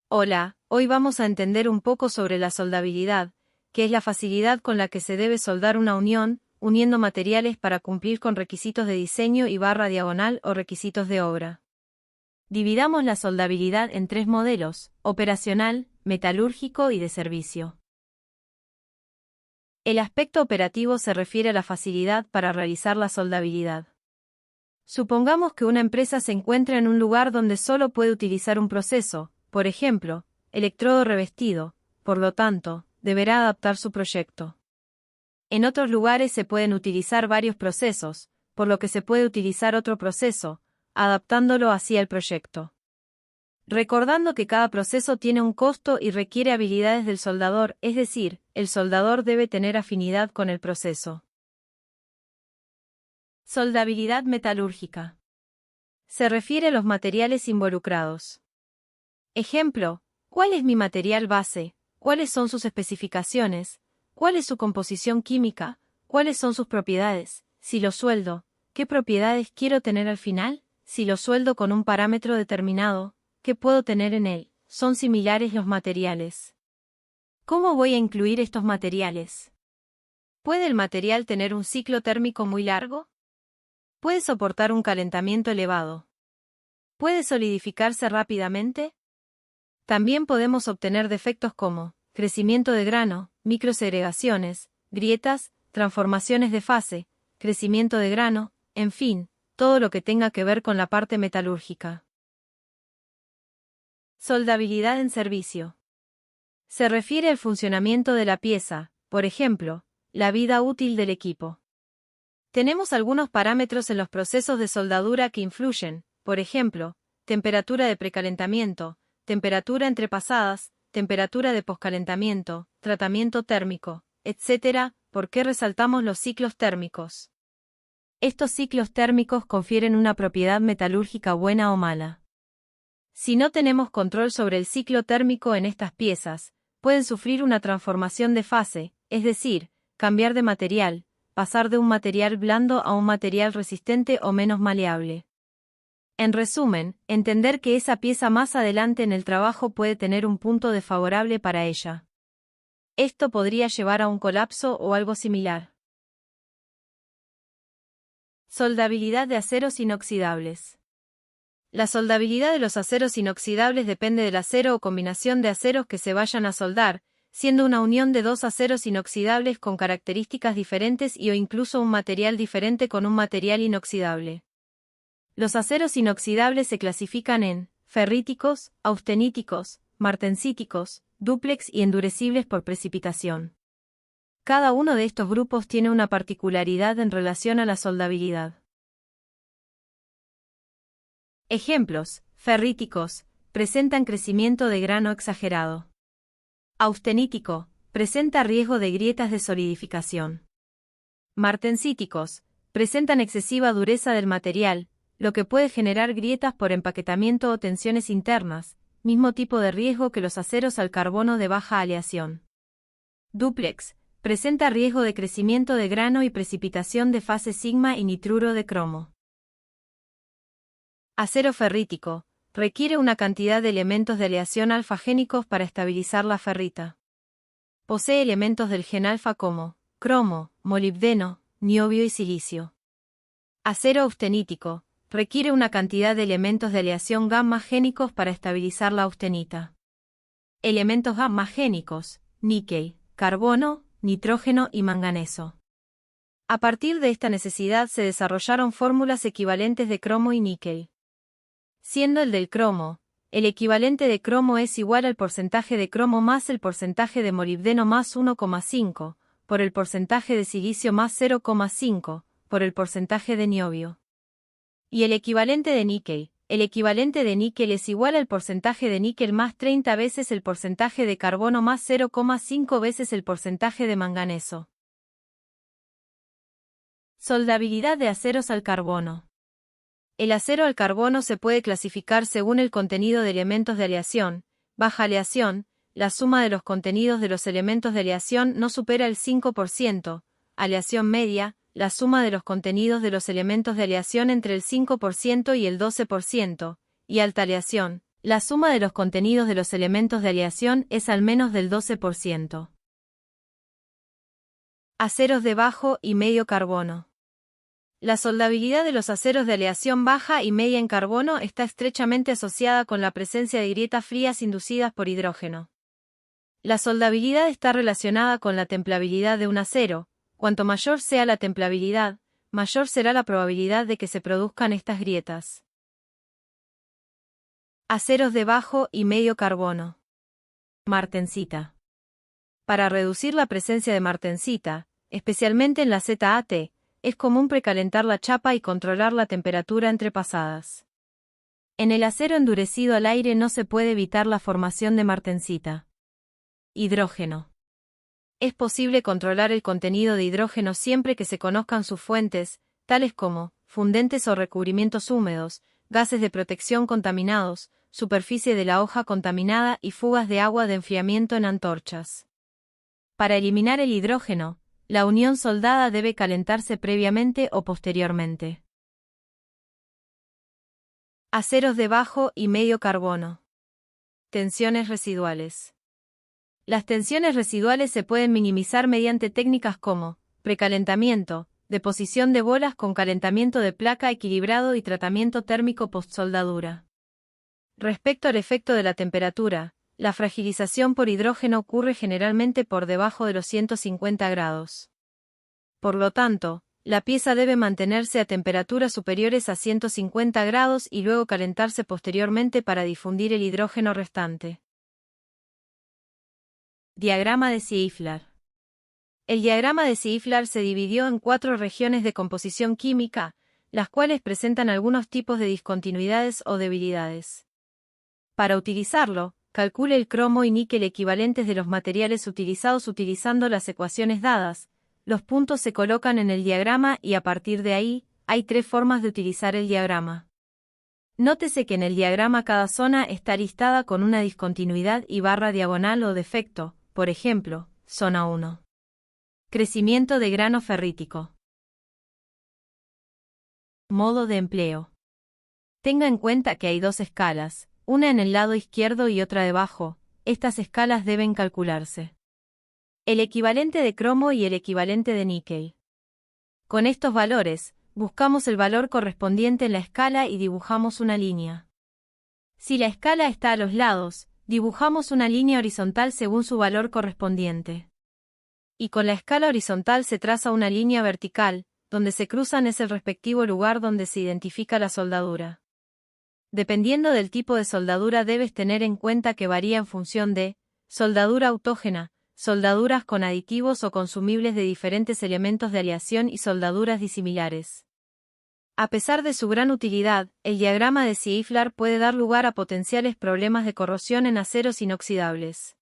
Hola, hoy vamos a entender un poco sobre la soldabilidad, que es la facilidad con la que se debe soldar una unión, uniendo materiales para cumplir con requisitos de diseño y barra diagonal o requisitos de obra. Dividamos la soldabilidad en tres modelos: operacional, metalúrgico y de servicio. El aspecto operativo se refiere a la facilidad para realizar la soldabilidad. Supongamos que una empresa se encuentra en un lugar donde solo puede utilizar un proceso, por ejemplo, electrodo revestido, por lo tanto, deberá adaptar su proyecto. En otros lugares se pueden utilizar varios procesos, por lo que se puede utilizar otro proceso, adaptándolo así al proyecto. Recordando que cada proceso tiene un costo y requiere habilidades del soldador, es decir, el soldador debe tener afinidad con el proceso. Soldabilidad metalúrgica. Se refiere a los materiales involucrados. Ejemplo: ¿cuál es mi material base? ¿Cuáles son sus especificaciones? ¿Cuál es su composición química? ¿Cuáles son sus propiedades? Si lo sueldo, ¿qué propiedades quiero tener al final? Si lo sueldo con un parámetro determinado, ¿qué puedo tener en él? ¿Son similares los materiales? ¿Cómo voy a incluir estos materiales? ¿Puede el material tener un ciclo térmico muy largo? ¿Puede soportar un calentamiento elevado? ¿Puede solidificarse rápidamente? También podemos obtener defectos como crecimiento de grano, microsegregaciones, grietas, transformaciones de fase, crecimiento de grano, en fin, todo lo que tenga que ver con la parte metalúrgica. Soldabilidad en servicio. Se refiere al funcionamiento de la pieza, por ejemplo, la vida útil del equipo. Tenemos algunos parámetros en los procesos de soldadura que influyen, por ejemplo, temperatura de precalentamiento, temperatura entre pasadas, temperatura de poscalentamiento, tratamiento térmico, etc. ¿Por qué resaltamos los ciclos térmicos? Estos ciclos térmicos confieren una propiedad metalúrgica buena o mala. Si no tenemos control sobre el ciclo térmico en estas piezas, pueden sufrir una transformación de fase, es decir, cambiar de material, pasar de un material blando a un material resistente o menos maleable. En resumen, entender que esa pieza más adelante en el trabajo puede tener un punto desfavorable para ella. Esto podría llevar a un colapso o algo similar. Soldabilidad de aceros inoxidables. La soldabilidad de los aceros inoxidables depende del acero o combinación de aceros que se vayan a soldar, siendo una unión de dos aceros inoxidables con características diferentes o incluso un material diferente con un material inoxidable. Los aceros inoxidables se clasifican en ferríticos, austeníticos, martensíticos, dúplex y endurecibles por precipitación. Cada uno de estos grupos tiene una particularidad en relación a la soldabilidad. Ejemplos: ferríticos, presentan crecimiento de grano exagerado. Austenítico, presenta riesgo de grietas de solidificación. Martensíticos, presentan excesiva dureza del material, lo que puede generar grietas por empaquetamiento o tensiones internas, mismo tipo de riesgo que los aceros al carbono de baja aleación. Dúplex, presenta riesgo de crecimiento de grano y precipitación de fase sigma y nitruro de cromo. Acero ferrítico, requiere una cantidad de elementos de aleación alfa-génicos para estabilizar la ferrita. Posee elementos del gen alfa como cromo, molibdeno, niobio y silicio. Acero austenítico, requiere una cantidad de elementos de aleación gamma-génicos para estabilizar la austenita. Elementos gamma-génicos: níquel, carbono, nitrógeno y manganeso. A partir de esta necesidad se desarrollaron fórmulas equivalentes de cromo y níquel. Siendo el del cromo, el equivalente de cromo es igual al porcentaje de cromo más el porcentaje de molibdeno más 1,5, por el porcentaje de silicio más 0,5, por el porcentaje de niobio. Y el equivalente de níquel es igual al porcentaje de níquel más 30 veces el porcentaje de carbono más 0,5 veces el porcentaje de manganeso. Soldabilidad de aceros al carbono. El acero al carbono se puede clasificar según el contenido de elementos de aleación. Baja aleación, la suma de los contenidos de los elementos de aleación no supera el 5%, aleación media, la suma de los contenidos de los elementos de aleación entre el 5% y el 12%, y alta aleación, La suma de los contenidos de los elementos de aleación es al menos del 12%. Aceros de bajo y medio carbono. La soldabilidad de los aceros de aleación baja y media en carbono está estrechamente asociada con la presencia de grietas frías inducidas por hidrógeno. La soldabilidad está relacionada con la templabilidad de un acero. Cuanto mayor sea la templabilidad, mayor será la probabilidad de que se produzcan estas grietas. Aceros de bajo y medio carbono. Martensita. Para reducir la presencia de martensita, especialmente en la ZAT, es común precalentar la chapa y controlar la temperatura entre pasadas. En el acero endurecido al aire no se puede evitar la formación de martensita. Hidrógeno. Es posible controlar el contenido de hidrógeno siempre que se conozcan sus fuentes, tales como fundentes o recubrimientos húmedos, gases de protección contaminados, superficie de la hoja contaminada y fugas de agua de enfriamiento en antorchas. Para eliminar el hidrógeno, la unión soldada debe calentarse previamente o posteriormente. Aceros de bajo y medio carbono. Tensiones residuales. Las tensiones residuales se pueden minimizar mediante técnicas como precalentamiento, deposición de bolas con calentamiento de placa equilibrado y tratamiento térmico postsoldadura. Respecto al efecto de la temperatura, la fragilización por hidrógeno ocurre generalmente por debajo de los 150 grados. Por lo tanto, la pieza debe mantenerse a temperaturas superiores a 150 grados y luego calentarse posteriormente para difundir el hidrógeno restante. Diagrama de Ziegler. El diagrama de Ziegler se dividió en 4 regiones de composición química, las cuales presentan algunos tipos de discontinuidades o debilidades. Para utilizarlo, calcule el cromo y níquel equivalentes de los materiales utilizados utilizando las ecuaciones dadas. Los puntos se colocan en el diagrama y a partir de ahí, hay 3 formas de utilizar el diagrama. Nótese que en el diagrama cada zona está listada con una discontinuidad y barra diagonal o defecto, por ejemplo, zona 1. Crecimiento de grano ferrítico. Modo de empleo. Tenga en cuenta que hay 2 escalas, una en el lado izquierdo y otra debajo. Estas escalas deben calcularse. El equivalente de cromo y el equivalente de níquel. Con estos valores, buscamos el valor correspondiente en la escala y dibujamos una línea. Si la escala está a los lados, dibujamos una línea horizontal según su valor correspondiente. Y con la escala horizontal se traza una línea vertical, donde se cruzan es el respectivo lugar donde se identifica la soldadura. Dependiendo del tipo de soldadura debes tener en cuenta que varía en función de soldadura autógena, soldaduras con aditivos o consumibles de diferentes elementos de aleación y soldaduras disimilares. A pesar de su gran utilidad, el diagrama de Ziegler puede dar lugar a potenciales problemas de corrosión en aceros inoxidables.